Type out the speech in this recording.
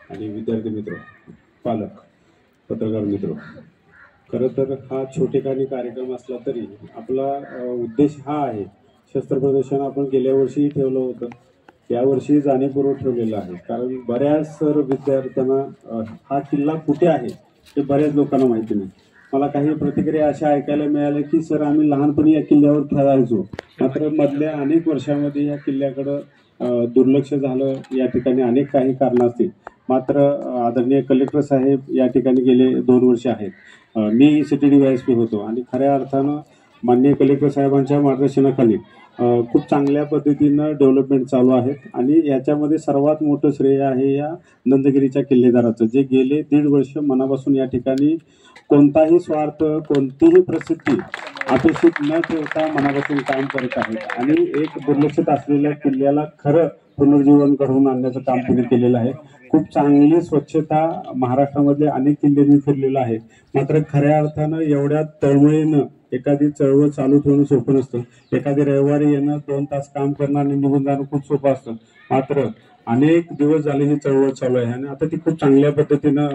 आणि विद्यार्थी मित्र, पालक, पत्रकार मित्र, खरं तर हा छोटेखानी कार्यक्रम असला तरी आपला उद्देश हा आहे. शस्त्र प्रदर्शन आपण गेल्या वर्षी ठेवलं होतं, यावर्षी जाणीवपूर्वक ठेवलेलं आहे. कारण बऱ्याच विद्यार्थ्यांना हा किल्ला कुठे आहे हे बऱ्याच लोकांना माहिती नाही. मला काही प्रतिक्रिया अशा ऐकायला मिळाल्या की सर आम्ही लहानपणी या किल्ल्यावर खेळायचो, मात्र मधल्या अनेक वर्षांमध्ये या किल्ल्याकडं दुर्लक्ष झालं. या ठिकाणी अनेक काही कारणे असतील, मात्र आदरणीय कलेक्टर साहेब या ठिकाणी गेले 2 वर्ष आहेत. मी सिटी DYSP होतो आणि खऱ्या अर्थानं माननीय कलेक्टर साहेबांच्या मार्गदर्शनाखाली खूप चांगल्या पद्धतीनं डेव्हलपमेंट चालू आहे. आणि याच्यामध्ये सर्वात मोठं श्रेय आहे या नंदगिरीच्या किल्लेदाराचं, जे गेले 1.5 वर्ष मनापासून या ठिकाणी कोणताही स्वार्थ, कोणतीही प्रसिद्धी अपेक्षित न ठेवता मनापासून काम करत आहेत आणि एक दुर्लक्षित असलेल्या किल्ल्याला खरं पुनर्जीवन घडवून आणण्याचं काम त्यांनी केलेलं आहे. खूप चांगली स्वच्छता महाराष्ट्रामध्ये अनेक किल्ल्यांनी फिरलेलं आहे, मात्र खऱ्या अर्थानं एवढ्या तळमळीनं एखादी चळवळ चालू ठेवणं सोपं नसतं. एखादी रविवारी येणं, 2 तास काम करणं आणि निघून जाणं खूप सोपं असतं, मात्र अनेक दिवस झाले ही चळवळ चालू आहे आणि आता ती खूप चांगल्या पद्धतीनं